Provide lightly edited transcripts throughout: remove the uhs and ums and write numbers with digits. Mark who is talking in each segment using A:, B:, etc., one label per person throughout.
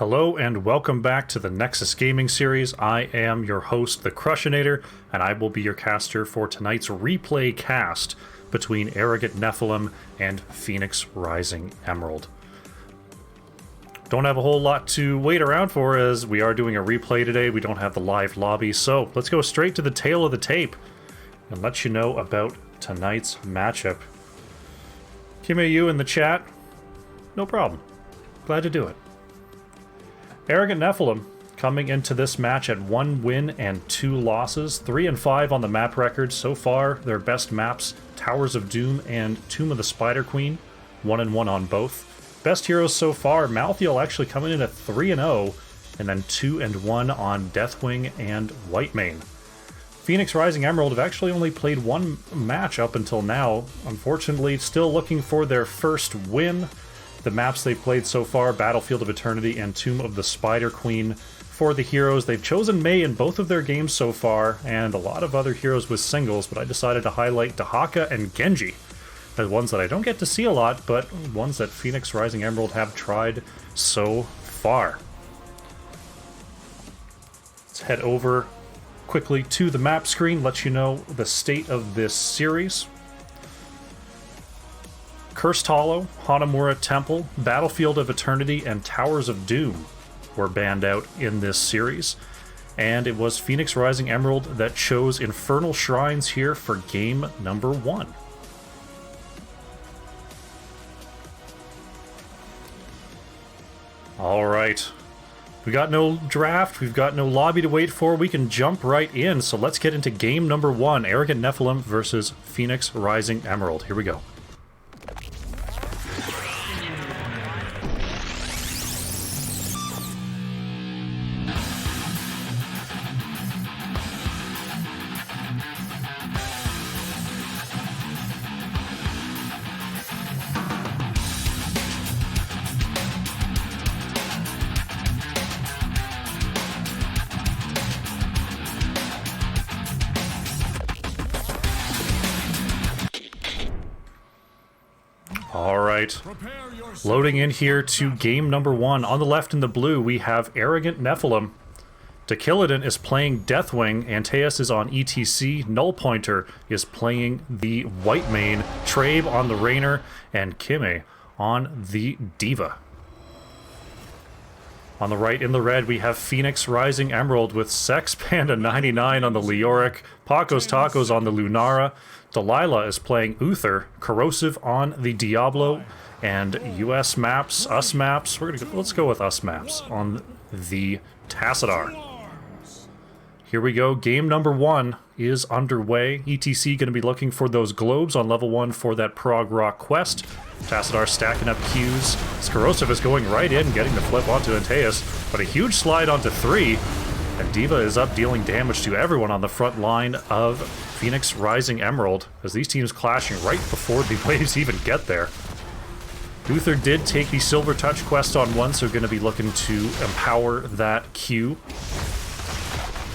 A: Hello and welcome back to the Nexus Gaming Series. I am your host, the Crushinator, and I will be your caster for tonight's replay cast between Arrogant Nephalem and Phoenix Rising Emerald. Don't have a whole lot to wait around for as we are doing a replay today. We don't have the live lobby, so let's go straight to the tail of the tape and let you know about tonight's matchup. Kimayu in the chat, no problem. Glad to do it. Arrogant Nephalem coming into this match at 1 win and 2 losses, 3 and 5 on the map record. So far, their best maps, Towers of Doom and Tomb of the Spider Queen, 1 and 1 on both. Best heroes so far, Malthael actually coming in at 3 and 0, and then 2 and 1 on Deathwing and Whitemane. Phoenix Rising Emerald have actually only played 1 match up until now. Unfortunately, still looking for their first win. The maps they've played so far, Battlefield of Eternity and Tomb of the Spider Queen. For the heroes, they've chosen Mei in both of their games so far, and a lot of other heroes with singles, but I decided to highlight Dahaka and Genji as ones that I don't get to see a lot, but ones that Phoenix Rising Emerald have tried so far. Let's head over quickly to the map screen, let you know the state of this series. Cursed Hollow, Hanamura Temple, Battlefield of Eternity, and Towers of Doom were banned out in this series. And it was Phoenix Rising Emerald that chose Infernal Shrines here for game number 1. Alright. We got no draft, we've got no lobby to wait for, we can jump right in. So let's get into game number 1, Arrogant Nephalem versus Phoenix Rising Emerald. Here we go. Alright, loading in here to game number 1. On the left in the blue, we have Arrogant Nephalem. Dakilidin is playing Deathwing, Antaeus is on ETC, Null Pointer is playing the Whitemane, Trabe on the Raynor, and Kime on the Diva. On the right in the red, we have Phoenix Rising Emerald with Sex Panda 99 on the Leoric, Paco's Tacos on the Lunara, Delilah is playing Uther, Corrosive on the Diablo, and US maps, us maps, let's go with us maps on the Tassadar. Here we go, game number 1 is underway. ETC going to be looking for those globes on level 1 for that Prog Rock quest. Tassadar stacking up Qs. Corrosive is going right in, getting the flip onto Antaeus, but a huge slide onto 3. And Diva is up dealing damage to everyone on the front line of Phoenix Rising Emerald, as these teams clashing right before the waves even get there. Uther did take the Silver Touch quest on 1, so going to be looking to empower that Q.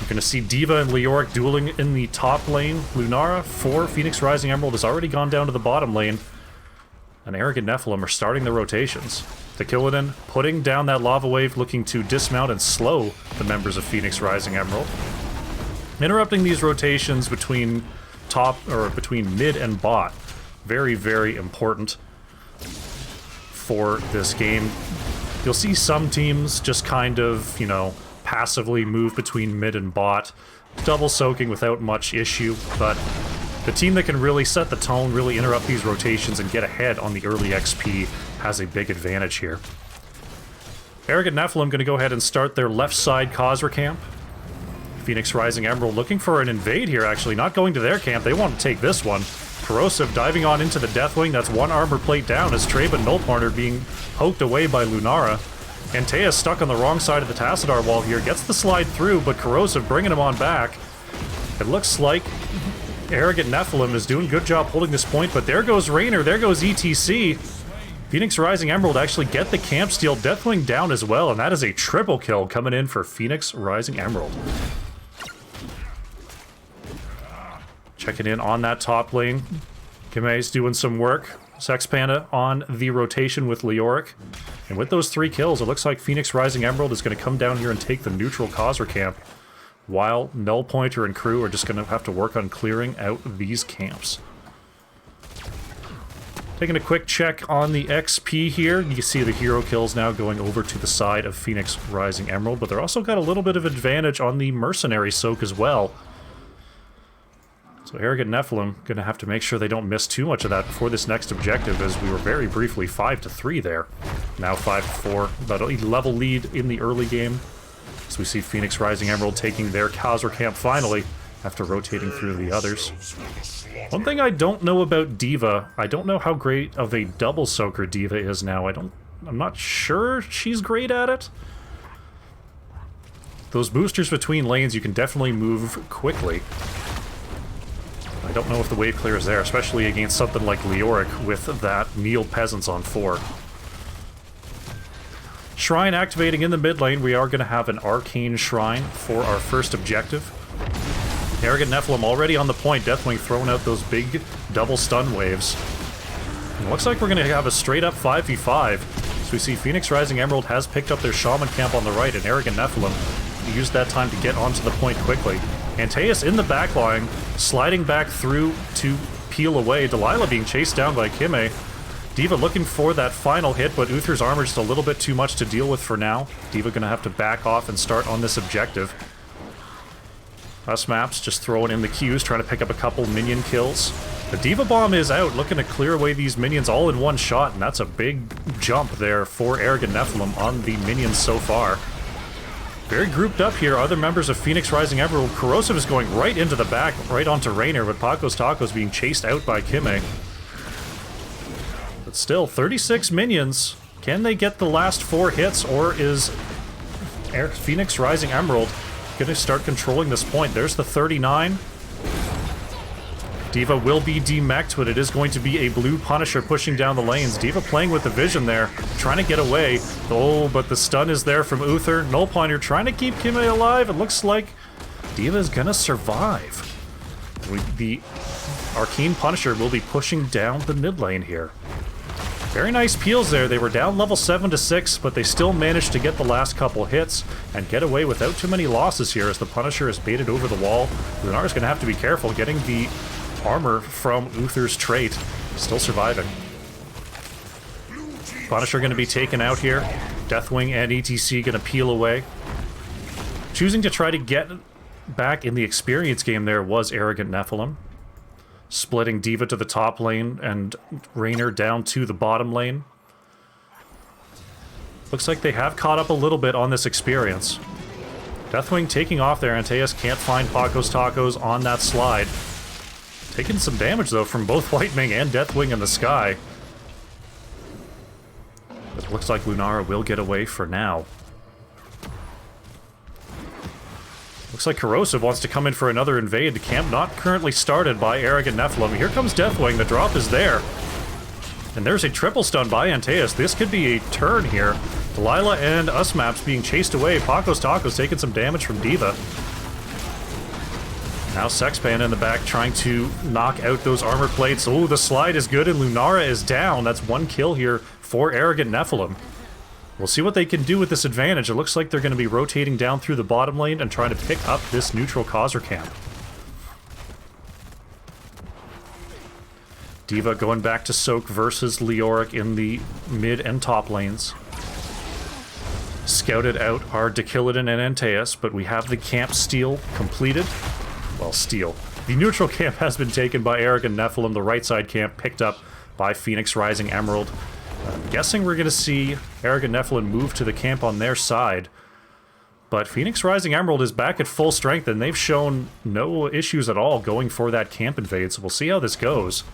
A: You're going to see Diva and Leoric dueling in the top lane. Lunara for Phoenix Rising Emerald has already gone down to the bottom lane. And Arrogant Nephalem are starting the rotations. Dakilidin putting down that lava wave, looking to dismount and slow the members of Phoenix Rising Emerald. Interrupting these rotations between between mid and bot. Very, very important for this game. You'll see some teams just kind of, passively move between mid and bot, double soaking without much issue, but the team that can really set the tone, really interrupt these rotations and get ahead on the early XP has a big advantage here. Arrogant Nephalem going to go ahead and start their left side Khazra camp. Phoenix Rising Emerald looking for an invade here, actually, not going to their camp. They want to take this one. Corrosive diving on into the Deathwing. That's 1 armor plate down as Trabe and Null Pointer being poked away by Lunara. Antaeus stuck on the wrong side of the Tassadar wall here. Gets the slide through, but Corrosive bringing him on back. It looks like Arrogant Nephalem is doing a good job holding this point, but there goes Raynor, there goes ETC. Phoenix Rising Emerald actually get the camp steal, Deathwing down as well, and that is a triple kill coming in for Phoenix Rising Emerald. Checking in on that top lane. Kime's doing some work. Sex Panda on the rotation with Leoric. And with those 3 kills, it looks like Phoenix Rising Emerald is going to come down here and take the neutral Causer camp, while Null Pointer and crew are just going to have to work on clearing out these camps. Taking a quick check on the XP here. You can see the hero kills now going over to the side of Phoenix Rising Emerald, but they're also got a little bit of advantage on the Mercenary Soak as well. So Arrogant Nephalem going to have to make sure they don't miss too much of that before this next objective, as we were very briefly 5-3 there. Now 5-4, about a level lead in the early game. So we see Phoenix Rising Emerald taking their Causer camp finally, after rotating through the others. One thing I don't know about D.Va, I don't know how great of a double soaker D.Va is now. I'm not sure she's great at it. Those boosters between lanes, you can definitely move quickly. I don't know if the wave clear is there, especially against something like Leoric with that Meal Peasants on 4. Shrine activating in the mid lane. We are going to have an Arcane Shrine for our first objective. Arrogant Nephalem already on the point. Deathwing throwing out those big double stun waves. And looks like we're going to have a straight up 5v5. So we see Phoenix Rising Emerald has picked up their Shaman camp on the right, and Arrogant Nephalem used that time to get onto the point quickly. Antaeus in the backline, sliding back through to peel away. Delilah being chased down by Kime. D.Va looking for that final hit, but Uther's armor just a little bit too much to deal with for now. D.Va going to have to back off and start on this objective. Us Maps just throwing in the Qs, trying to pick up a couple minion kills. The D.Va Bomb is out, looking to clear away these minions all in one shot, and that's a big jump there for Arrogant Nephalem on the minions so far. Very grouped up here, other members of Phoenix Rising Emerald. Corrosive is going right into the back, right onto Raynor, but Paco's Tacos being chased out by Kime. But still, 36 minions. Can they get the last 4 hits, or is Phoenix Rising Emerald going to start controlling this point? There's the 39. D.Va will be demech'd, but it is going to be a blue Punisher pushing down the lanes. D.Va playing with the vision there, trying to get away. Oh, but the stun is there from Uther. Null Pointer trying to keep Kime alive. It looks like D.Va is going to survive. The Arcane Punisher will be pushing down the mid lane here. Very nice peels there. They were down level 7 to 6, but they still managed to get the last couple hits and get away without too many losses here, as the Punisher is baited over the wall. Lunar's going to have to be careful getting the armor from Uther's trait. Still surviving. Punisher going to be taken out here. Deathwing and ETC going to peel away. Choosing to try to get back in the experience game there was Arrogant Nephalem. Splitting D.Va to the top lane and Raynor down to the bottom lane. Looks like they have caught up a little bit on this experience. Deathwing taking off there. Antaeus can't find Paco's Tacos on that slide. Taking some damage, though, from both Whiteming and Deathwing in the sky. It looks like Lunara will get away for now. Looks like Corrosive wants to come in for another invade. The camp not currently started by Arrogant Nephalem. Here comes Deathwing. The drop is there. And there's a triple stun by Antaeus. This could be a turn here. Delilah and Us Maps being chased away. Paco's Tacos taking some damage from D.Va. Now Sex Panda in the back trying to knock out those armor plates. Oh, the slide is good and Lunara is down. That's 1 kill here for Arrogant Nephalem. We'll see what they can do with this advantage. It looks like they're going to be rotating down through the bottom lane and trying to pick up this neutral Causer camp. D.Va going back to Soak versus Leoric in the mid and top lanes. Scouted out are Dakilidin and Antaeus, but we have the camp steal completed. Well, steal. The neutral camp has been taken by Arrogant Nephalem. The right side camp picked up by Phoenix Rising Emerald. I'm guessing we're going to see Arrogant Nephalem move to the camp on their side. But Phoenix Rising Emerald is back at full strength, and they've shown no issues at all going for that camp invade, so we'll see how this goes.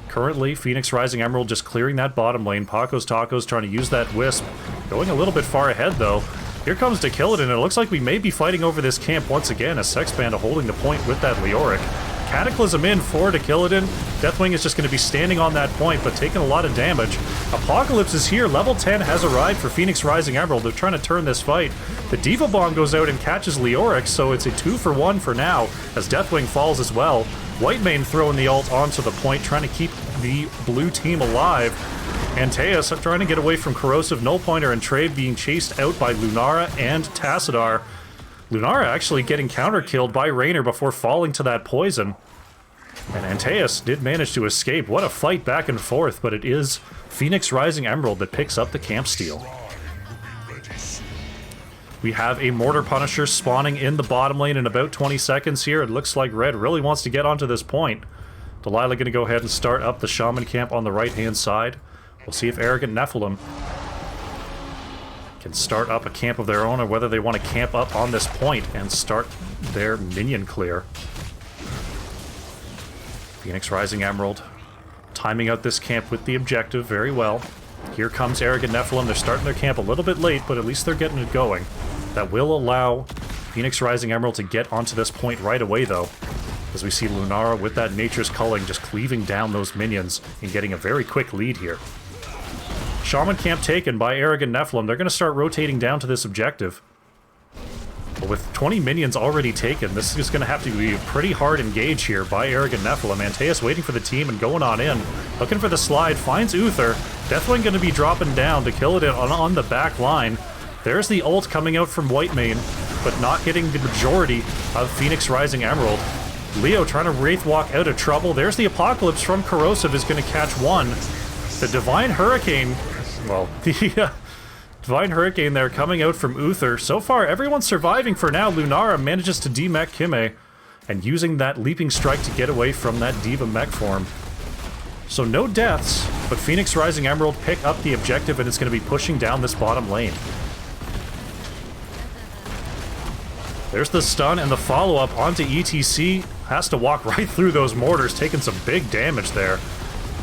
A: Currently, Phoenix Rising Emerald just clearing that bottom lane. Paco's Tacos trying to use that Wisp. Going a little bit far ahead, though. Here comes Dakilidin, and it looks like we may be fighting over this camp once again, as Sex Panda holding the point with that Leoric. Cataclysm in for Dakilidin. Deathwing is just going to be standing on that point, but taking a lot of damage. Apocalypse is here. Level 10 has arrived for Phoenix Rising Emerald. They're trying to turn this fight. The D.Va Bomb goes out and catches Leoric, so it's a 2-for-1 for now, as Deathwing falls as well. Whitemane throwing the ult onto the point, trying to keep the blue team alive. Antaeus trying to get away from Corrosive, Null Pointer, and Trade being chased out by Lunara and Tassadar. Lunara actually getting counter-killed by Raynor before falling to that poison. And Antaeus did manage to escape. What a fight back and forth, but it is Phoenix Rising Emerald that picks up the camp steal. We have a Mortar Punisher spawning in the bottom lane in about 20 seconds here. It looks like Red really wants to get onto this point. Delilah going to go ahead and start up the Shaman camp on the right-hand side. We'll see if Arrogant Nephalem can start up a camp of their own, or whether they want to camp up on this point and start their minion clear. Phoenix Rising Emerald timing out this camp with the objective very well. Here comes Arrogant Nephalem. They're starting their camp a little bit late, but at least they're getting it going. That will allow Phoenix Rising Emerald to get onto this point right away, though, as we see Lunara with that Nature's Culling just cleaving down those minions and getting a very quick lead here. Shaman camp taken by Arrogant Nephalem. They're going to start rotating down to this objective. But with 20 minions already taken, this is going to have to be a pretty hard engage here by Arrogant Nephalem. Antaeus waiting for the team and going on in. Looking for the slide, finds Uther. Deathwing going to be dropping down to kill it on the back line. There's the ult coming out from Whitemane, but not getting the majority of Phoenix Rising Emerald. Leo trying to Wraith Walk out of trouble. There's the Apocalypse from Corrosive is going to catch one. The Divine Hurricane, well, the Divine Hurricane there coming out from Uther. So far, everyone's surviving for now. Lunara manages to demech Kime and using that Leaping Strike to get away from that Diva mech form. So no deaths, but Phoenix Rising Emerald pick up the objective and it's going to be pushing down this bottom lane. There's the stun and the follow-up onto ETC. Has to walk right through those mortars, taking some big damage there.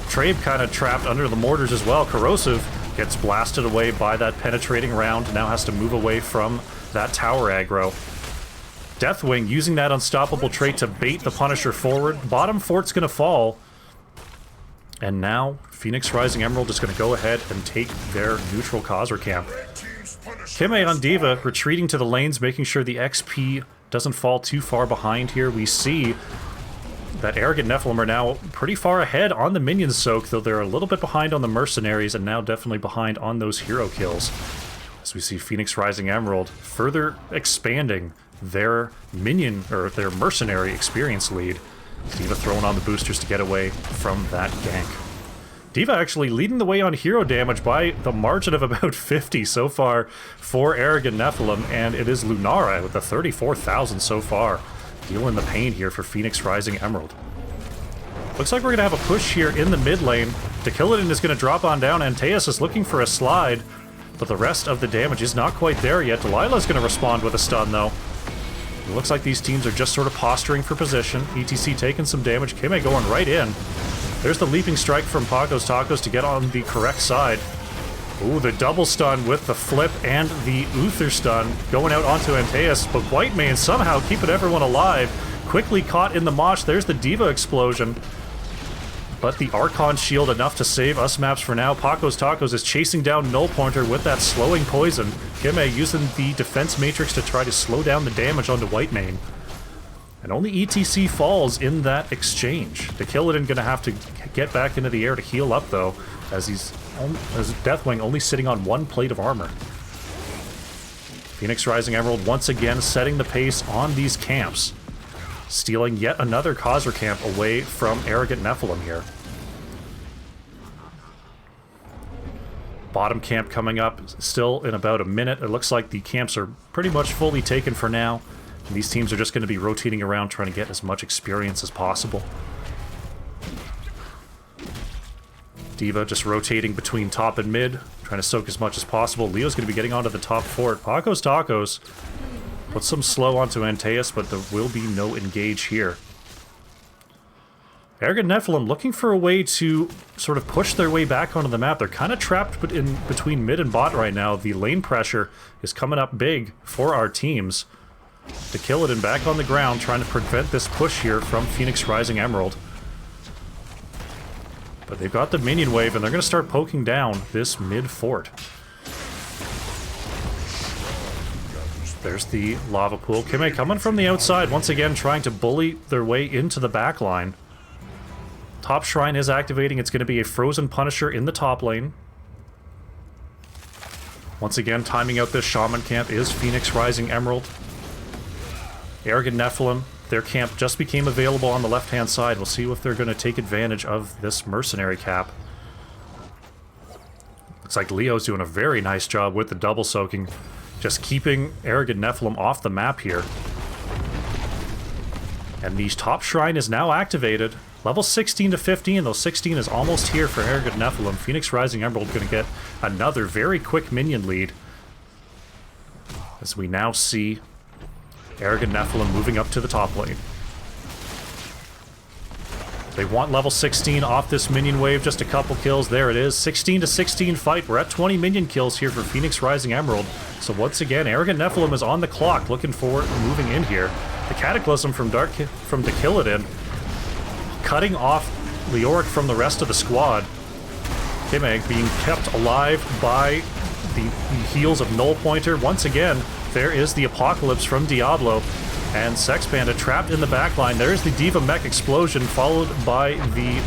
A: Trabe kind of trapped under the mortars as well. Corrosive gets blasted away by that penetrating round. Now has to move away from that tower aggro. Deathwing using that unstoppable trait to bait the Punisher forward. Bottom fort's going to fall. And now Phoenix Rising Emerald is going to go ahead and take their neutral Khazra camp. Kime on Diva retreating to the lanes, making sure the XP doesn't fall too far behind here. We see that Arrogant Nephalem are now pretty far ahead on the minion soak, though they're a little bit behind on the mercenaries and now definitely behind on those hero kills. As we see Phoenix Rising Emerald further expanding their minion, or their mercenary experience lead. Diva throwing on the boosters to get away from that gank. Diva actually leading the way on hero damage by the margin of about 50 so far for Arrogant Nephalem, and it is Lunara with the 34,000 so far, dealing the pain here for Phoenix Rising Emerald. Looks like we're going to have a push here in the mid lane. Tequilidin is going to drop on down. Antaeus is looking for a slide, but the rest of the damage is not quite there yet. Delilah's going to respond with a stun, though. It looks like these teams are just sort of posturing for position. ETC taking some damage. Kime going right in. There's the Leaping Strike from Paco's Tacos to get on the correct side. Ooh, the double stun with the flip and the Uther stun going out onto Antaeus, but Whitemane somehow keeping everyone alive. Quickly caught in the mosh. There's the Diva explosion. But the Archon shield enough to save us maps for now. Paco's Tacos is chasing down Null Pointer with that slowing poison. Kime using the defense matrix to try to slow down the damage onto Whitemane. And only ETC falls in that exchange. The Killadin gonna have to get back into the air to heal up, though, as Deathwing only sitting on one plate of armor. Phoenix Rising Emerald once again setting the pace on these camps, stealing yet another Khazra camp away from Arrogant Nephalem here. Bottom camp coming up still in about a minute. It looks like the camps are pretty much fully taken for now. And these teams are just going to be rotating around trying to get as much experience as possible. Diva just rotating between top and mid, trying to soak as much as possible. Leo's going to be getting onto the top fort. Paco's Tacos put some slow onto Antaeus, but there will be no engage here. Arrogant Nephalem looking for a way to sort of push their way back onto the map. They're kind of trapped between mid and bot right now. The lane pressure is coming up big for our teams. The Killadin back on the ground, trying to prevent this push here from Phoenix Rising Emerald. But they've got the minion wave, and they're going to start poking down this mid fort. There's the lava pool. Kime coming from the outside, once again trying to bully their way into the back line. Top Shrine is activating. It's going to be a Frozen Punisher in the top lane. Once again, timing out this Shaman camp is Phoenix Rising Emerald. Arrogant Nephalem, their camp just became available on the left-hand side. We'll see if they're going to take advantage of this Mercenary cap. Looks like Leo's doing a very nice job with the double soaking, just keeping Arrogant Nephalem off the map here. And the top shrine is now activated. Level 16 to 15, though 16 is almost here for Arrogant Nephalem. Phoenix Rising Emerald going to get another very quick minion lead. As we now see Arrogant Nephalem moving up to the top lane. They want level 16 off this minion wave, just a couple kills. There it is, 16 to 16 fight. We're at 20 minion kills here for Phoenix Rising Emerald. So once again, Arrogant Nephalem is on the clock, looking for moving in here. The Cataclysm from the Killadin, cutting off Leoric from the rest of the squad. Kimeg being kept alive by the heals of Null Pointer. Once again, there is the Apocalypse from Diablo. And Sex Panda trapped in the backline. There's the Diva Mech explosion, followed by the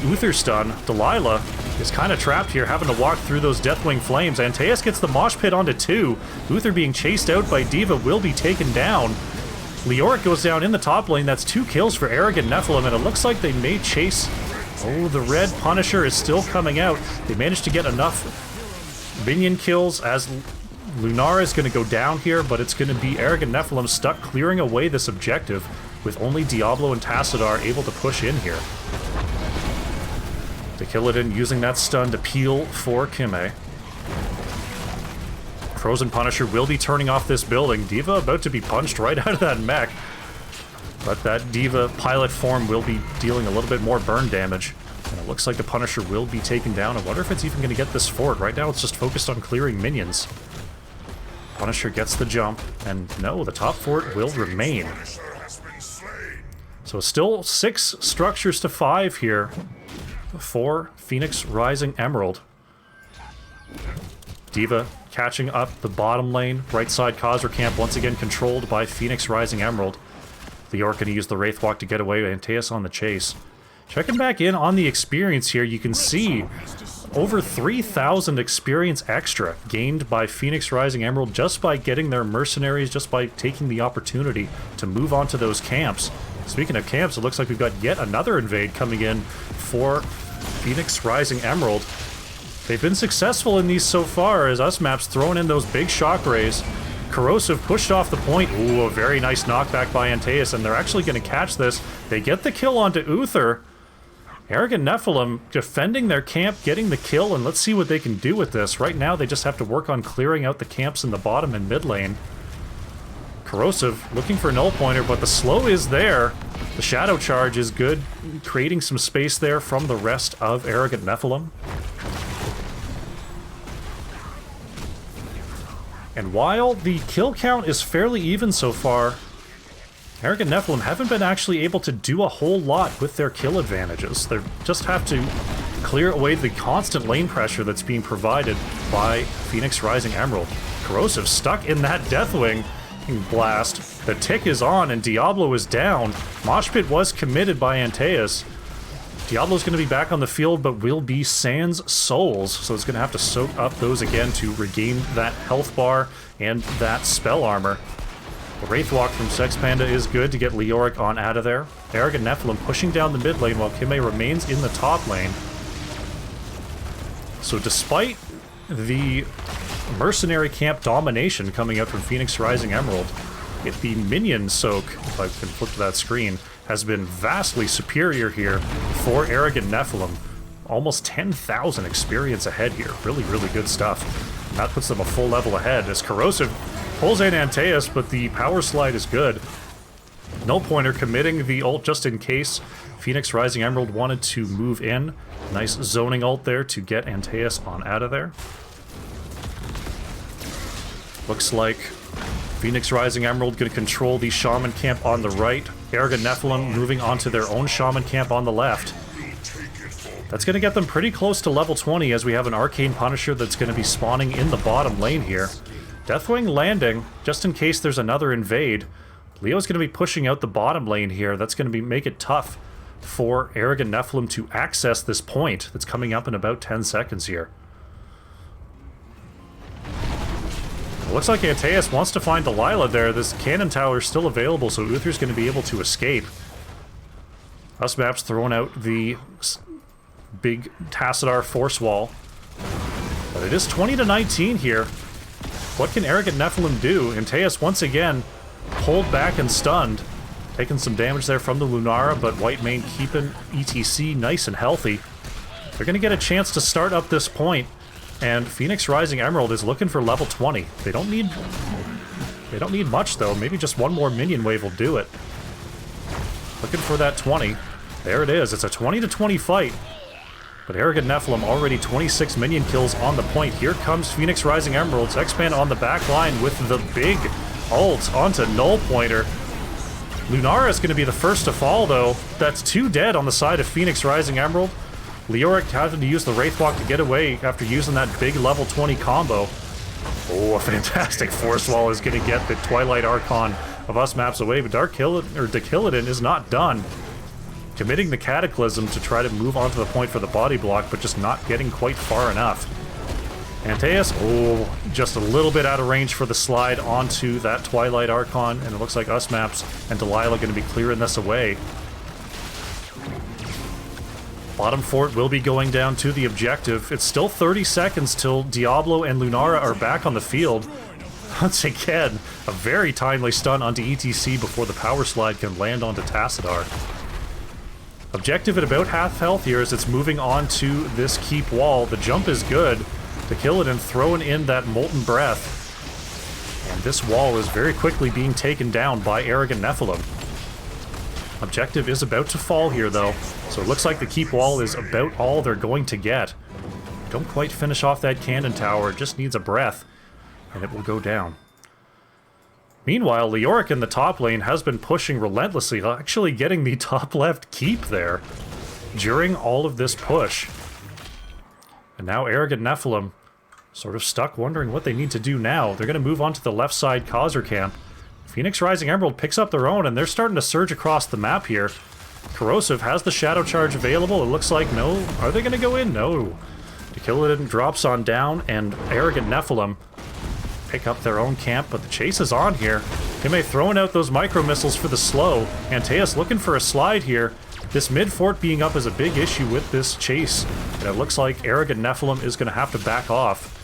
A: Uther stun. Delilah is kind of trapped here, having to walk through those Deathwing flames. Antaeus gets the mosh pit onto 2. Uther being chased out by Diva will be taken down. Leoric goes down in the top lane. That's 2 kills for Arrogant Nephalem, and it looks like they may chase... Oh, the red Punisher is still coming out. They managed to get enough minion kills as... Lunara is going to go down here, but it's going to be Arrogant Nephalem stuck clearing away this objective with only Diablo and Tassadar able to push in here. The Killadin using that stun to peel for Kime. Frozen Punisher will be turning off this building. Diva about to be punched right out of that mech. But that Diva pilot form will be dealing a little bit more burn damage. And it looks like the Punisher will be taken down. I wonder if it's even going to get this fort. Right now it's just focused on clearing minions. Punisher gets the jump, and no, the top fort will remain. So still 6 structures to 5 here for Phoenix Rising Emerald. Diva catching up the bottom lane. Right side Khazra camp once again controlled by Phoenix Rising Emerald. Leoric gonna use the Wraithwalk to get away, Antaeus on the chase. Checking back in on the experience here, you can see over 3,000 experience extra gained by Phoenix Rising Emerald just by getting their mercenaries, just by taking the opportunity to move on to those camps. Speaking of camps, it looks like we've got yet another invade coming in for Phoenix Rising Emerald. They've been successful in these so far as UsMap's throwing in those big shock rays. Corrosive pushed off the point. Ooh, a very nice knockback by Antaeus, and they're actually going to catch this. They get the kill onto Uther. Arrogant Nephalem defending their camp, getting the kill, and let's see what they can do with this. Right now, they just have to work on clearing out the camps in the bottom and mid lane. Corrosive looking for Null Pointer, but the slow is there. The Shadow Charge is good, creating some space there from the rest of Arrogant Nephalem. And while the kill count is fairly even so far, Arrogant Nephalem haven't been actually able to do a whole lot with their kill advantages. They just have to clear away the constant lane pressure that's being provided by Phoenix Rising Emerald. Corrosive stuck in that Deathwing blast. The tick is on and Diablo is down. Mosh Pit was committed by Antaeus. Diablo's going to be back on the field, but will be sans souls, so it's going to have to soak up those again to regain that health bar and that spell armor. The Wraithwalk from Sex Panda is good to get Leoric on out of there. Arrogant Nephalem pushing down the mid lane while Kime remains in the top lane. So despite the mercenary camp domination coming out from Phoenix Rising Emerald, the minion soak, if I can flip to that screen, has been vastly superior here for Arrogant Nephalem. Almost 10,000 experience ahead here. Really, really good stuff. And that puts them a full level ahead as Corrosive pulls in Antaeus, but the power slide is good. Null Pointer committing the ult just in case Phoenix Rising Emerald wanted to move in. Nice zoning ult there to get Antaeus on out of there. Looks like Phoenix Rising Emerald going to control the Shaman camp on the right. Arrogant Nephalem moving onto their own Shaman camp on the left. That's going to get them pretty close to level 20 as we have an Arcane Punisher that's going to be spawning in the bottom lane here. Deathwing landing, just in case there's another invade. Leo's going to be pushing out the bottom lane here. That's going to make it tough for Arrogant Nephalem to access this point that's coming up in about 10 seconds here. It looks like Antaeus wants to find Delilah there. This cannon tower is still available, so Uther's going to be able to escape. Usmap's throwing out the big Tassadar force wall. But it is 20-19 here. What can Arrogant Nephalem do? Antaeus once again pulled back and stunned. Taking some damage there from the Lunara, but Whitemane keeping ETC nice and healthy. They're going to get a chance to start up this point. And Phoenix Rising Emerald is looking for level 20. They don't need much though. Maybe just one more minion wave will do it. Looking for that 20. There it is. It's a 20-20 fight. But Arrogant Nephalem already 26 minion kills on the point. Here comes Phoenix Rising Emeralds. X-Band on the back line with the big ult onto Null Pointer. Lunara is going to be the first to fall though. That's 2 dead on the side of Phoenix Rising Emerald. Leoric having to use the Wraithwalk to get away after using that big level 20 combo. Oh, a fantastic Force Wall is going to get the Twilight Archon of us maps away, but Dakilidin is not done. Committing the Cataclysm to try to move onto the point for the body block, but just not getting quite far enough. Antaeus, oh, just a little bit out of range for the slide onto that Twilight Archon, and it looks like us maps and Delilah going to be clearing this away. Bottom fort will be going down to the objective. It's still 30 seconds till Diablo and Lunara are back on the field. Once again, a very timely stun onto ETC before the power slide can land onto Tassadar. Objective at about half health here as it's moving on to this keep wall. The jump is good. Dakilidin throwing in that Molten Breath. And this wall is very quickly being taken down by Arrogant Nephalem. Objective is about to fall here, though, so it looks like the keep wall is about all they're going to get. Don't quite finish off that cannon tower, it just needs a breath, and it will go down. Meanwhile, Leoric in the top lane has been pushing relentlessly, actually getting the top left keep there during all of this push. And now Arrogant Nephalem sort of stuck wondering what they need to do now. They're going to move on to the left side Khazar camp. Phoenix Rising Emerald picks up their own, and they're starting to surge across the map here. Corrosive has the Shadow Charge available. It looks like no. Are they going to go in? No. Dakilidin drops on down, and Arrogant Nephalem pick up their own camp, but the chase is on here. Hime throwing out those micro missiles for the slow. Antaeus looking for a slide here. This mid fort being up is a big issue with this chase, and it looks like Arrogant Nephalem is going to have to back off.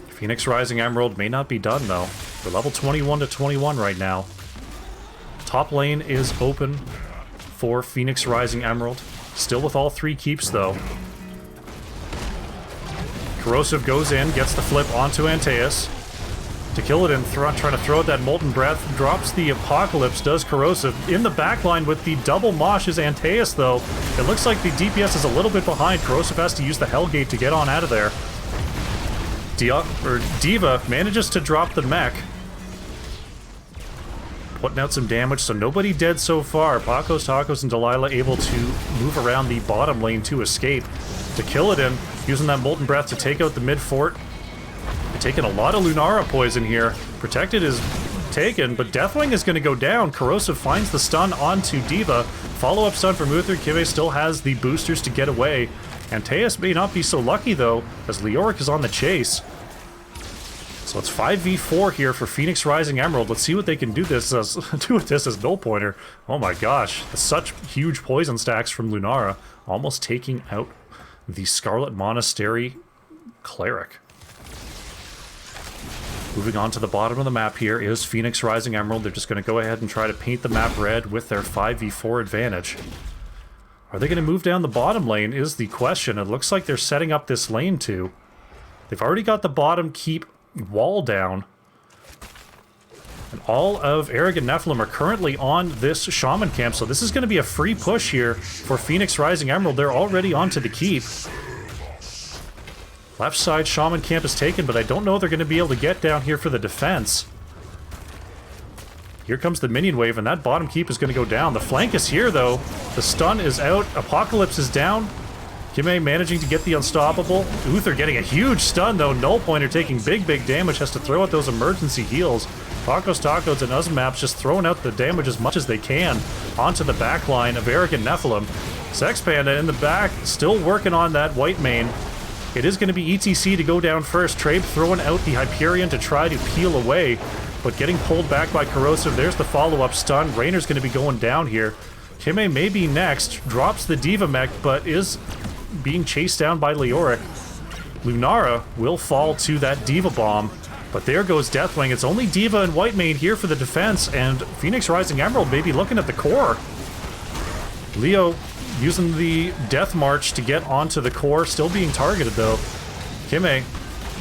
A: Phoenix Rising Emerald may not be done, though. We're level 21-21 right now. Top lane is open for Phoenix Rising Emerald. Still with all 3 keeps, though. Corrosive goes in, gets the flip onto Antaeus. Dakilidin trying to throw out that Molten Breath, drops the Apocalypse, does Corrosive. In the backline with the double mosh is Antaeus, though. It looks like the DPS is a little bit behind. Corrosive has to use the Hellgate to get on out of there. Diva manages to drop the mech. Putting out some damage, so nobody dead so far. Pacos, Tacos, and Delilah able to move around the bottom lane to escape. Dakilidin using that Molten Breath to take out the mid fort. They're taking a lot of Lunara poison here. Protected is taken, but Deathwing is going to go down. Corrosive finds the stun onto Diva. Follow-up stun from Uther. Kive still has the boosters to get away. Antaeus may not be so lucky, though, as Leoric is on the chase. So it's 5v4 here for Phoenix Rising Emerald. Let's see what they can do with this as Null Pointer. Oh my gosh, such huge poison stacks from Lunara, almost taking out the Scarlet Monastery Cleric. Moving on to the bottom of the map here is Phoenix Rising Emerald. They're just going to go ahead and try to paint the map red with their 5v4 advantage. Are they going to move down the bottom lane is the question. It looks like they're setting up this lane too. They've already got the bottom keep wall down. And all of Arrogant Nephalem are currently on this Shaman camp, so this is going to be a free push here for Phoenix Rising Emerald. They're already onto the keep. Left side Shaman camp is taken, but I don't know they're going to be able to get down here for the defense. Here comes the minion wave, and that bottom keep is going to go down. The flank is here, though. The stun is out. Apocalypse is down. Kime managing to get the unstoppable. Uther getting a huge stun, though. Null Pointer taking big damage. Has to throw out those emergency heals. Pacos Tacos and Uzmaps just throwing out the damage as much as they can onto the back line of Arrogant Nephalem. Sex Panda in the back, still working on that white main. It is going to be ETC to go down first. Trabe throwing out the Hyperion to try to peel away, but getting pulled back by Corrosive. There's the follow-up stun. Rainer's going to be going down here. Kime may be next. Drops the Diva mech, but is being chased down by Leoric. Lunara will fall to that Diva bomb, but there goes Deathwing. It's only Diva and Whitemane here for the defense, and Phoenix Rising Emerald may be looking at the core. Leo using the Death March to get onto the core, still being targeted though. Kime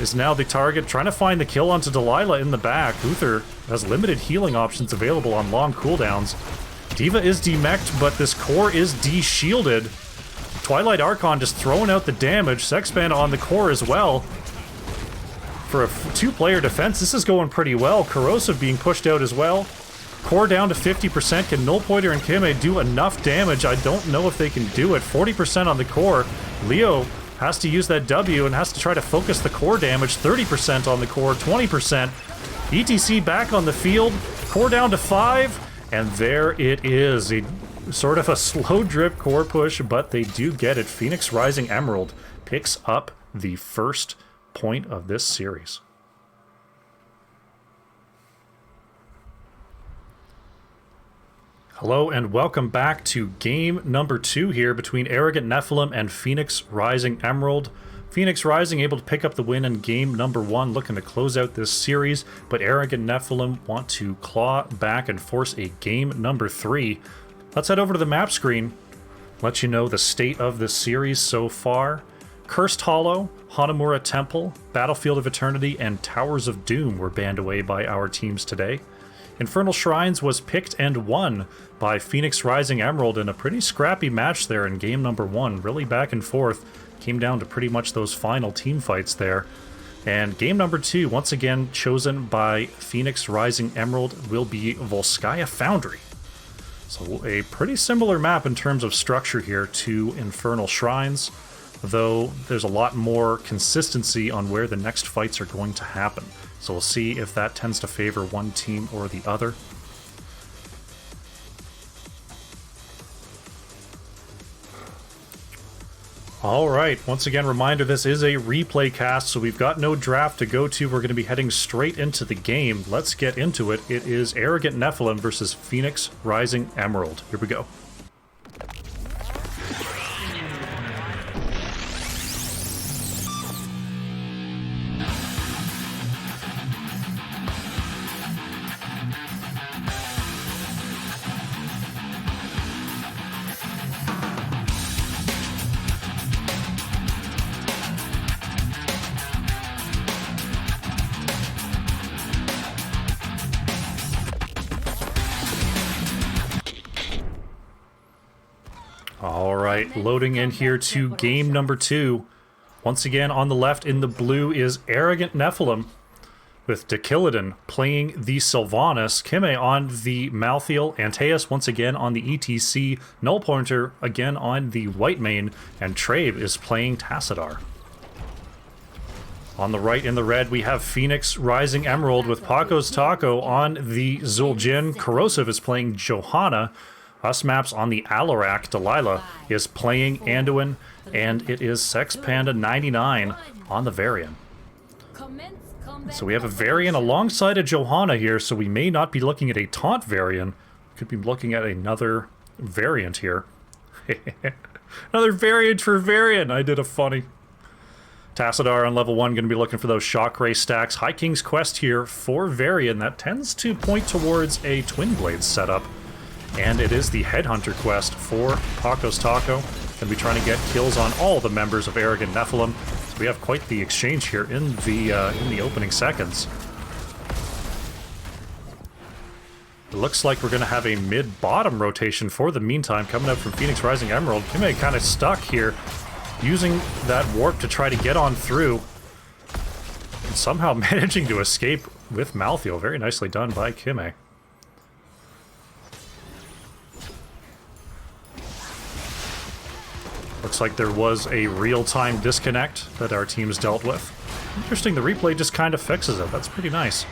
A: is now the target, trying to find the kill onto Delilah in the back. Uther has limited healing options available on long cooldowns. Diva is demeched, but this core is de-shielded. Twilight Archon just throwing out the damage. Sexpanda on the core as well. For a two-player defense, this is going pretty well. Corrosive being pushed out as well. Core down to 50%. Can Null Pointer and Kime do enough damage? I don't know if they can do it. 40% on the core. Leo has to use that W and has to try to focus the core damage. 30% on the core, 20%. ETC back on the field. Core down to 5. And there it is. Sort of a slow drip core push, but they do get it. Phoenix Rising Emerald picks up the first point of this series. Hello and welcome back to game number 2 here between Arrogant Nephalem and Phoenix Rising Emerald. Phoenix Rising able to pick up the win in game number 1, looking to close out this series, but Arrogant Nephalem want to claw back and force a game number 3. Let's head over to the map screen, let you know the state of this series so far. Cursed Hollow, Hanamura Temple, Battlefield of Eternity, and Towers of Doom were banned away by our teams today. Infernal Shrines was picked and won by Phoenix Rising Emerald in a pretty scrappy match there in game number 1. Really back and forth. Came down to pretty much those final team fights there. And game number 2, once again chosen by Phoenix Rising Emerald, will be Volskaya Foundry. So a pretty similar map in terms of structure here to Infernal Shrines, though there's a lot more consistency on where the next fights are going to happen. So we'll see if that tends to favor one team or the other. Alright, once again, reminder, this is a replay cast, so we've got no draft to go to. We're going to be heading straight into the game. Let's get into it. It is Arrogant Nephalem versus Phoenix Rising Emerald. Here we go. Alright, loading in here to game number 2. Once again, on the left in the blue is Arrogant Nephalem, with Dakilidin playing the Sylvanas, Kime on the Malthael, Antaeus once again on the ETC, Null Pointer again on the Whitemane, and Trabe is playing Tassadar. On the right in the red, we have Phoenix Rising Emerald with Pacos Taco on the Zul'jin. Corrosive is playing Johanna. Us Maps on the Alarak. Delilah is playing Anduin, and it is Sex Panda 99 on the Varian. So we have a Varian alongside a Johanna here, so we may not be looking at a taunt Varian. Could be looking at another variant here. Another variant for Varian. I did a funny. Tassadar on level 1 going to be looking for those Shockray stacks. High King's Quest here for Varian. That tends to point towards a Twin Blades setup. And it is the Headhunter quest for Pacos Taco. Going to be trying to get kills on all the members of Arrogant Nephalem. So we have quite the exchange here in the opening seconds. It looks like we're going to have a mid-bottom rotation for the meantime coming up from Phoenix Rising Emerald. Kime kind of stuck here, using that warp to try to get on through. And somehow managing to escape with Malthael. Very nicely done by Kime. Looks like there was a real-time disconnect that our teams dealt with. Interesting, the replay just kind of fixes it. That's pretty nice.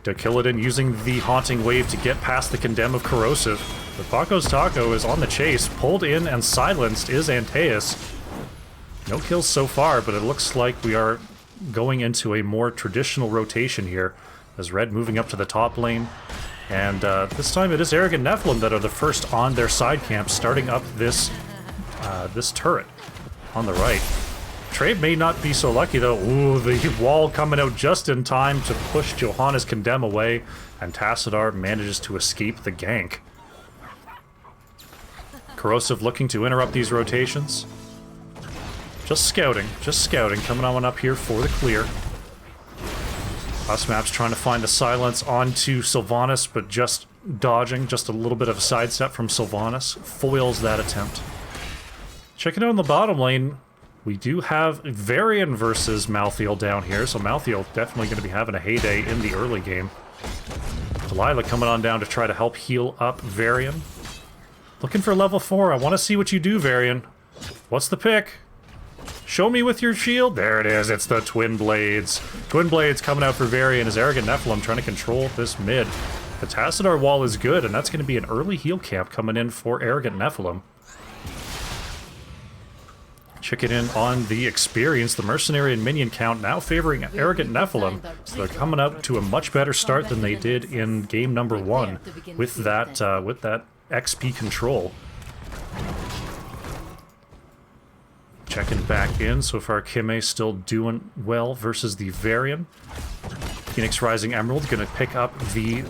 A: Killidan using the Haunting Wave to get past the Condemn of Corrosive. But Paco's Taco is on the chase. Pulled in and silenced is Antaeus. No kills so far, but it looks like we are going into a more traditional rotation here, as Red moving up to the top lane. And this time it is Arrogant Nephalem that are the first on their side camp, starting up this turret on the right. Trabe may not be so lucky though. Ooh, the wall coming out just in time to push Johanna's Condemn away, and Tassadar manages to escape the gank. Corrosive looking to interrupt these rotations. Just scouting, coming on up here for the clear. Usmap's trying to find the silence onto Sylvanas, but just dodging, just a little bit of a sidestep from Sylvanas. Foils that attempt. Checking out on the bottom lane, we do have Varian versus Malthael down here, so Malthael definitely going to be having a heyday in the early game. Delilah coming on down to try to help heal up Varian. Looking for level 4. I want to see what you do, Varian. What's the pick? Show me with your shield. There it is. It's the Twin Blades. Twin Blades coming out for Varian as Arrogant Nephalem trying to control this mid. The Tassadar wall is good, and that's going to be an early heal camp coming in for Arrogant Nephalem. Checking in on the experience, the mercenary and minion count now favoring Arrogant Nephalem, so they're coming up to a much better start than they did in game number 1 with that XP control. Checking back in, so far Kime still doing well versus the Varian. Phoenix Rising Emerald gonna pick up the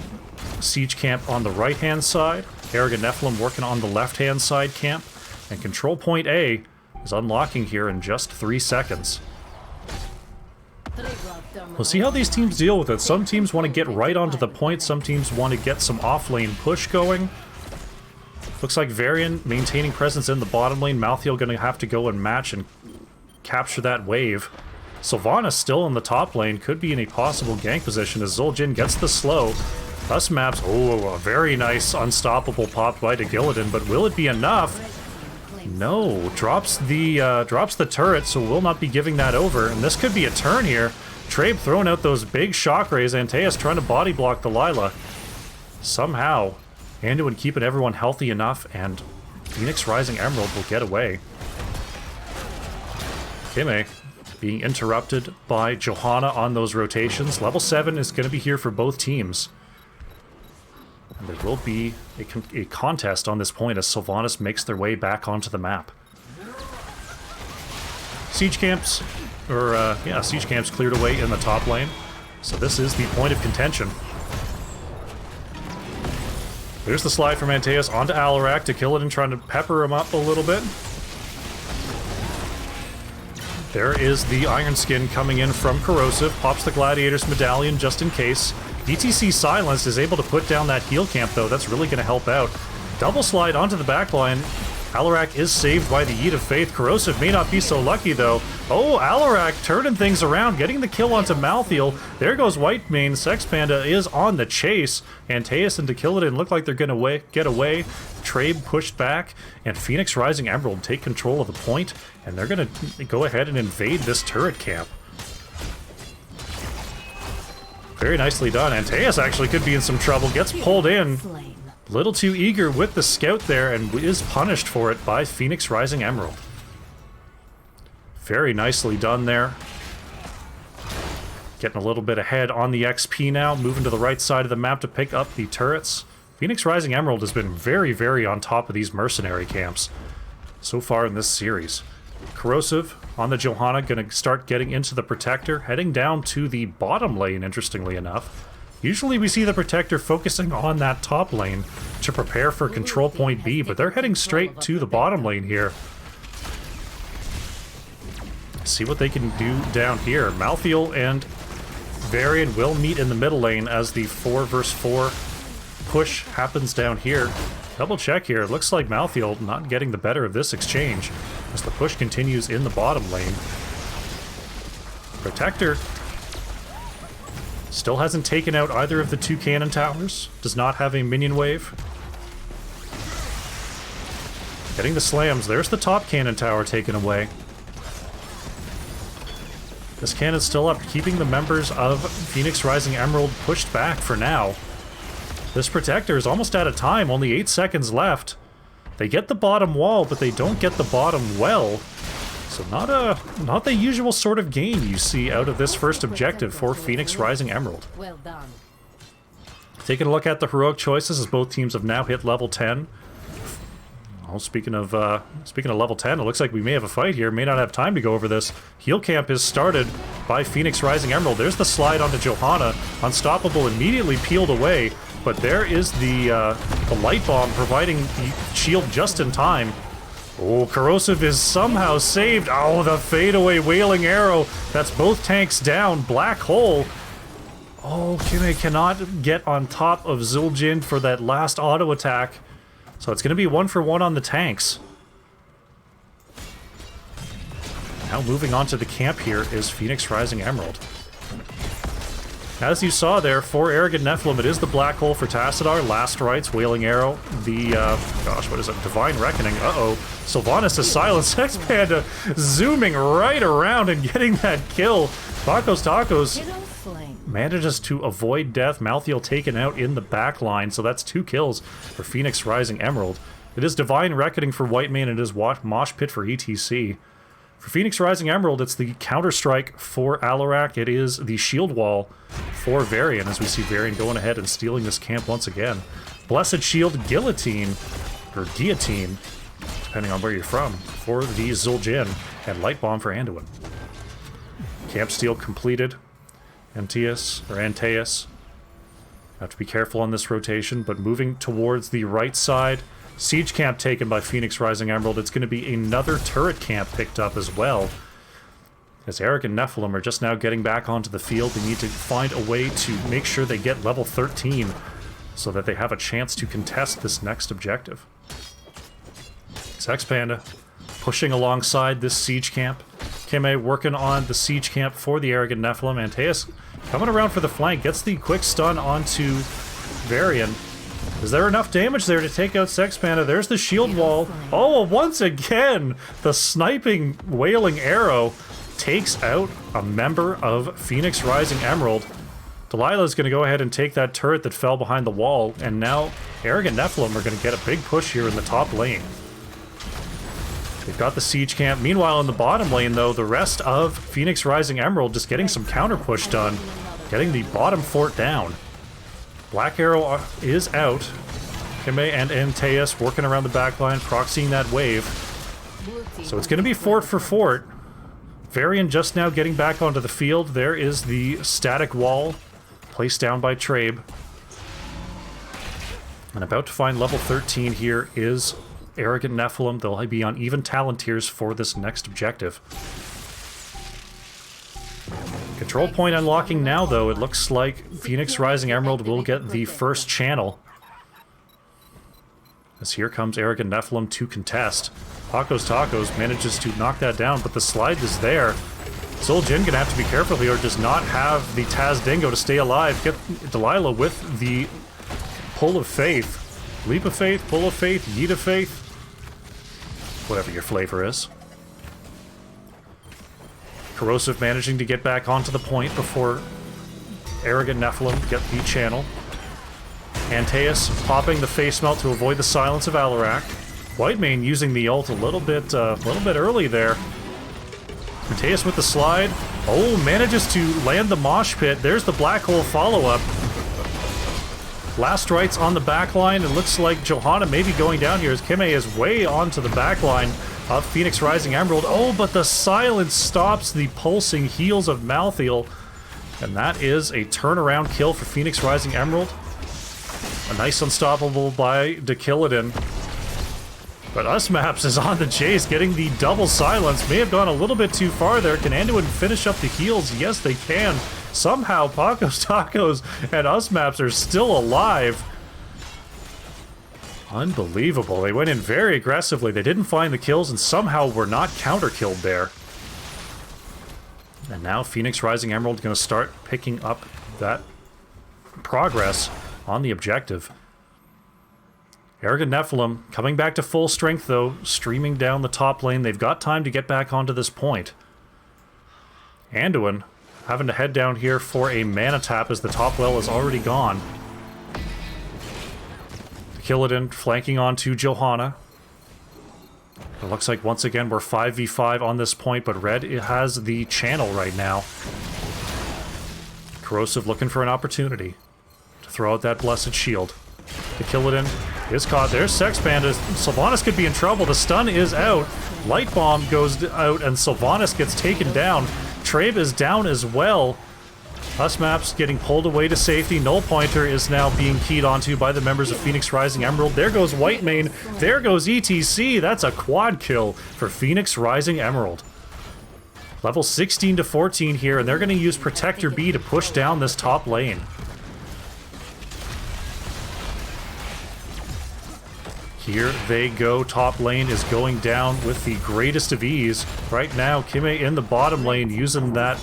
A: siege camp on the right hand side. Arrogant Nephalem working on the left hand side camp, and control point A is unlocking here in just 3 seconds. We'll see how these teams deal with it. Some teams want to get right onto the point, some teams want to get some off-lane push going. Looks like Varian maintaining presence in the bottom lane. Malthael going to have to go and match and capture that wave. Sylvanas still in the top lane, could be in a possible gank position as Zul'jin gets the slow. Usmap's, oh, a very nice unstoppable pop by Gillidan, but will it be enough? No, drops the turret, so we'll not be giving that over, and this could be a turn here. Trabe throwing out those big shock rays, Antaeus trying to body block Delilah. Somehow, Anduin keeping everyone healthy enough, and Phoenix Rising Emerald will get away. Kime being interrupted by Johanna on those rotations. Level 7 is going to be here for both teams. And there will be a contest on this point as Sylvanas makes their way back onto the map. Siege camps cleared away in the top lane. So this is the point of contention. There's the slide from Antaeus onto Alarak to Killidan, trying to pepper him up a little bit. There is the Iron Skin coming in from Corrosive. Pops the Gladiator's Medallion just in case. DTC Silence is able to put down that heal camp, though. That's really going to help out. Double slide onto the backline. Alarak is saved by the Eat of Faith. Corrosive may not be so lucky, though. Oh, Alarak turning things around, getting the kill onto Malthael. There goes Whitemane. Sex Panda is on the chase. Antaeus and Killidan look like they're going to get away. Trabe pushed back, and Phoenix Rising Emerald take control of the point, and they're going to go ahead and invade this turret camp. Very nicely done. Antaeus actually could be in some trouble. Gets pulled in. Little too eager with the scout there, and is punished for it by Phoenix Rising Emerald. Very nicely done there. Getting a little bit ahead on the XP now. Moving to the right side of the map to pick up the turrets. Phoenix Rising Emerald has been very, very on top of these mercenary camps so far in this series. Corrosive on the Johanna, going to start getting into the Protector, heading down to the bottom lane, interestingly enough. Usually we see the Protector focusing on that top lane to prepare for control point B, but they're heading straight to the bottom lane here. See what they can do down here. Malthael and Varian will meet in the middle lane as the 4 versus 4 push happens down here. Double check here. It looks like Malthael not getting the better of this exchange as the push continues in the bottom lane. Protector still hasn't taken out either of the 2 cannon towers. Does not have a minion wave. Getting the slams. There's the top cannon tower taken away. This cannon's still up, keeping the members of Phoenix Rising Emerald pushed back for now. This protector is almost out of time, only 8 seconds left. They get the bottom wall, but they don't get the bottom well. So not the usual sort of game you see out of this first objective for Phoenix Rising Emerald.
B: Well done.
A: Taking a look at the heroic choices as both teams have now hit level 10. Well, speaking of level 10, it looks like we may have a fight here. May not have time to go over this. Heal camp is started by Phoenix Rising Emerald. There's the slide onto Johanna. Unstoppable immediately peeled away, but there is the light bomb providing the shield just in time. Oh, Corrosive is somehow saved. Oh, the fadeaway Wailing Arrow. That's both tanks down. Black Hole. Oh, Kime cannot get on top of Zul'jin for that last auto attack. So it's going to be 1-for-1 on the tanks. Now moving on to the camp here is Phoenix Rising Emerald. As you saw there, for Arrogant Nephalem, it is the Black Hole for Tassadar, Last Rites, Wailing Arrow, the, gosh, what is it? Divine Reckoning. Uh-oh. Sylvanas' Silent Sex Panda zooming right around and getting that kill. Tacos manages to avoid death. Malthael taken out in the back line, so that's 2 kills for Phoenix Rising Emerald. It is Divine Reckoning for Whitemane, and it is Mosh Pit for ETC. For Phoenix Rising Emerald, it's the Counter-Strike for Alarak. It is the Shield Wall for Varian, as we see Varian going ahead and stealing this camp once again. Blessed Shield Guillotine, or Guillotine, depending on where you're from, for the Zul'jin, and Light Bomb for Anduin. Camp steal completed. Antaeus. Have to be careful on this rotation, but moving towards the right side. Siege camp taken by Phoenix Rising Emerald. It's going to be another turret camp picked up as well. As Eric and Nephalem are just now getting back onto the field, they need to find a way to make sure they get level 13 so that they have a chance to contest this next objective. Sex Panda pushing alongside this siege camp. Kime working on the siege camp for the Arrogant Nephalem. Antaeus coming around for the flank, gets the quick stun onto Varian. Is there enough damage there to take out Sex Panda? There's the shield wall. Oh, once again, the sniping Wailing Arrow takes out a member of Phoenix Rising Emerald. Delilah's going to go ahead and take that turret that fell behind the wall, and now Arrogant Nephalem are going to get a big push here in the top lane. They've got the siege camp. Meanwhile, in the bottom lane, though, the rest of Phoenix Rising Emerald just getting some counter push done, getting the bottom fort down. Black Arrow is out. Kime and Antaeus working around the backline, proxying that wave. So it's going to be fort for fort. Varian just now getting back onto the field. There is the static wall placed down by Trabe. And about to find level 13 here is Arrogant Nephalem. They'll be on even talent tiers for this next objective. Control point unlocking now, though. It looks like Phoenix Rising Emerald will get the first channel. As here comes Arrogant Nephalem to contest. Tacos manages to knock that down, but the slide is there. Zul'jin gonna have to be careful here, does not have the Taz Dingo to stay alive. Get Delilah with the Pull of Faith. Leap of Faith, Pull of Faith, Yeet of Faith. Whatever your flavor is. Corrosive managing to get back onto the point before Arrogant Nephalem get the channel. Antaeus popping the face melt to avoid the silence of Alarak. Whitemane using the ult a little bit early there. Antaeus with the slide. Oh, manages to land the mosh pit. There's the black hole follow-up. Last rights on the back line. It looks like Johanna may be going down here as Kime is way onto the back line of Phoenix Rising Emerald. Oh, but the silence stops the pulsing heals of Malthael. And that is a turnaround kill for Phoenix Rising Emerald. A nice unstoppable by Dakilidin. But Usmaps is on the chase, getting the double silence. May have gone a little bit too far there. Can Anduin finish up the heals? Yes, they can. Somehow, Tacos and Usmaps are still alive. Unbelievable. They went in very aggressively. They didn't find the kills and somehow were not counter-killed there. And now Phoenix Rising Emerald going to start picking up that progress on the objective. Arrogant Nephalem coming back to full strength, though, streaming down the top lane. They've got time to get back onto this point. Anduin having to head down here for a mana tap as the top well is already gone. Killidan flanking onto Johanna. It looks like once again we're 5v5 on this point, but red has the channel right now. Corrosive looking for an opportunity to throw out that blessed shield. The Killidan is caught. There's Sex Panda. Sylvanas could be in trouble. The stun is out. Light Bomb goes out and Sylvanas gets taken down. Trabe is down as well. Usmaps getting pulled away to safety. Null Pointer is now being keyed onto by the members of Phoenix Rising Emerald. There goes Whitemane. There goes ETC. That's a quad kill for Phoenix Rising Emerald. Level 16 to 14 here, and they're going to use Protector B to push down this top lane. Here they go. Top lane is going down with the greatest of ease. Right now, Kime in the bottom lane using that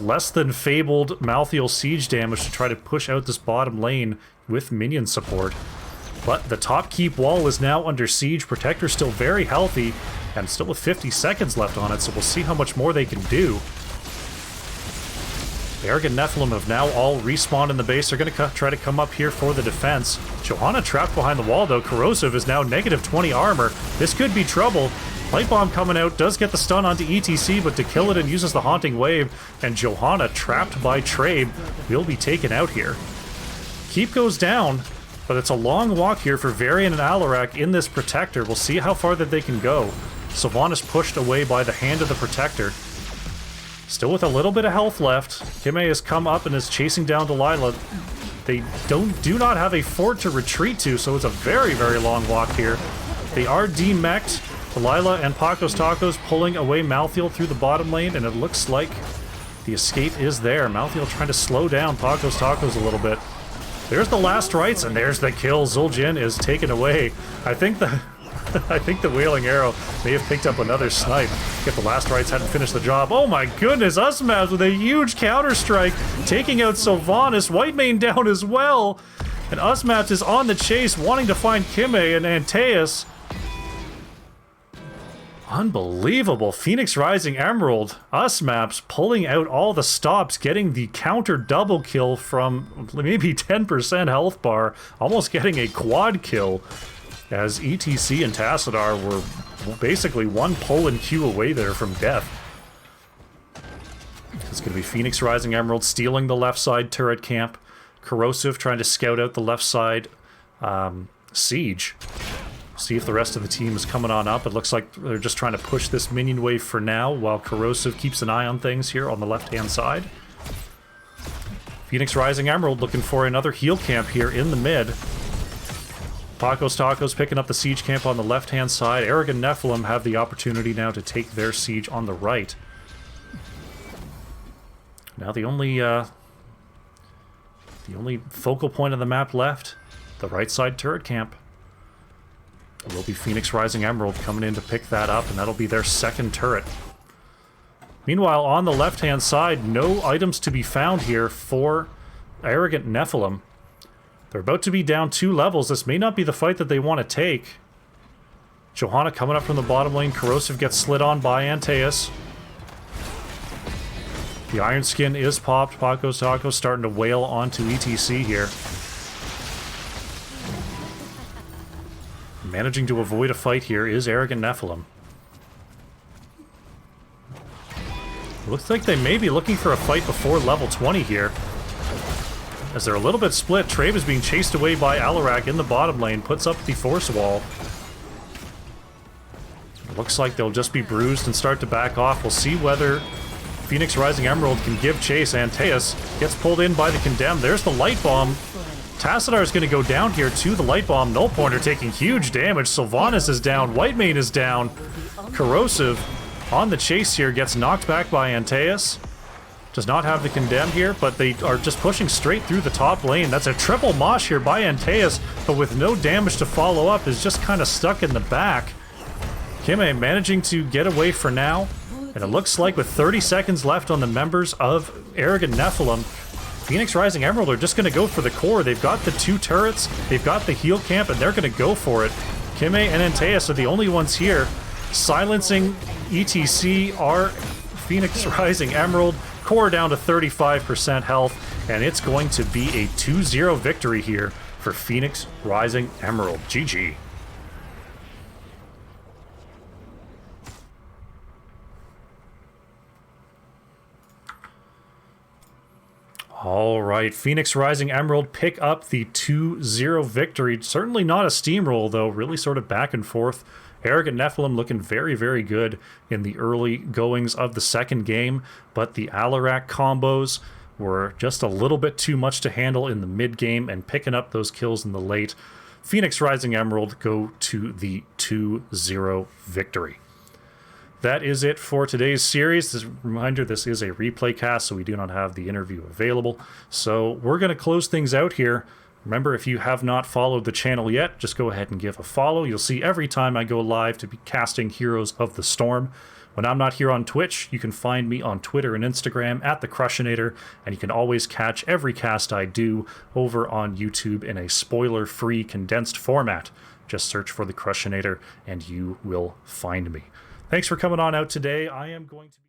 A: less than fabled Malthael siege damage to try to push out this bottom lane with minion support. But the top keep wall is now under siege. Protector still very healthy and still with 50 seconds left on it, so we'll see how much more they can do. Arrogant Nephalem have now all respawned in the base. They're going to try to come up here for the defense. Johanna trapped behind the wall, though. Corrosive is now negative 20 armor. This could be trouble. Light Bomb coming out does get the stun onto ETC, but Dekillidan uses the Haunting Wave, and Johanna, trapped by Trabe, will be taken out here. Keep goes down, but it's a long walk here for Varian and Alarak in this Protector. We'll see how far that they can go. Sylvanas pushed away by the hand of the Protector. Still with a little bit of health left. Kime has come up and is chasing down Delilah. They do not have a fort to retreat to, so it's a very, very long walk here. They are demech'd. Delilah and Pacos Tacos pulling away Malthael through the bottom lane, and it looks like the escape is there. Malthael trying to slow down Pacos Tacos a little bit. There's the last rites, and there's the kill. Zul'jin is taken away. I think the Wailing Arrow may have picked up another snipe if the last rites hadn't finished the job. Oh my goodness, Usmaps with a huge counter-strike, taking out Sylvanas. Whitemane down as well. And Usmaps is on the chase, wanting to find Kime and Antaeus. Unbelievable. Phoenix Rising Emerald. Usmaps pulling out all the stops, getting the counter double kill from maybe 10% health bar, almost getting a quad kill, as ETC and Tassadar were basically one pull and Q away there from death. It's going to be Phoenix Rising Emerald stealing the left side turret camp. Corrosive trying to scout out the left side siege. See if the rest of the team is coming on up. It looks like they're just trying to push this minion wave for now, while Corrosive keeps an eye on things here on the left-hand side. Phoenix Rising Emerald looking for another heal camp here in the mid. Pacos Tacos picking up the siege camp on the left-hand side. Arrogant Nephalem have the opportunity now to take their siege on the right. Now the only focal point of the map left, the right side turret camp. It will be Phoenix Rising Emerald coming in to pick that up, and that'll be their second turret. Meanwhile, on the left-hand side, no items to be found here for Arrogant Nephalem. They're about to be down 2 levels. This may not be the fight that they want to take. Johanna coming up from the bottom lane. Corrosive gets slid on by Antaeus. The Iron Skin is popped. Pacos Tacos starting to wail onto ETC here. Managing to avoid a fight here is Arrogant Nephalem. Looks like they may be looking for a fight before level 20 here, as they're a little bit split. Trabe is being chased away by Alarak in the bottom lane, puts up the force wall. It looks like they'll just be bruised and start to back off. We'll see whether Phoenix Rising Emerald can give chase. Antaeus gets pulled in by the Condemned. There's the Light Bomb. Tassadar is going to go down here to the Light Bomb. Null Pointer taking huge damage. Sylvanas is down. Whitemane is down. Corrosive on the chase here gets knocked back by Antaeus. Does not have the Condemned here, but they are just pushing straight through the top lane. That's a triple mosh here by Antaeus, but with no damage to follow up, is just kind of stuck in the back. Kime managing to get away for now, and it looks like with 30 seconds left on the members of Arrogant Nephalem, Phoenix Rising Emerald are just going to go for the core. They've got the 2 turrets, they've got the heal camp, and they're going to go for it. Kime and Antaeus are the only ones here. Silencing ETC are Phoenix Rising Emerald, core down to 35% health, and it's going to be a 2-0 victory here for Phoenix Rising Emerald. GG. All right, Phoenix Rising Emerald pick up the 2-0 victory. Certainly not a steamroll, though. Really sort of back and forth. Arrogant Nephalem looking very, very good in the early goings of the second game, but the Alarak combos were just a little bit too much to handle in the mid game, and picking up those kills in the late. Phoenix Rising Emerald go to the 2-0 victory. That is it for today's series. As a reminder, this is a replay cast, so we do not have the interview available. So we're going to close things out here. Remember, if you have not followed the channel yet, just go ahead and give a follow. You'll see every time I go live to be casting Heroes of the Storm. When I'm not here on Twitch, you can find me on Twitter and Instagram at the Crushinator, and you can always catch every cast I do over on YouTube in a spoiler-free condensed format. Just search for the Crushinator and you will find me. Thanks for coming on out today. I am going to be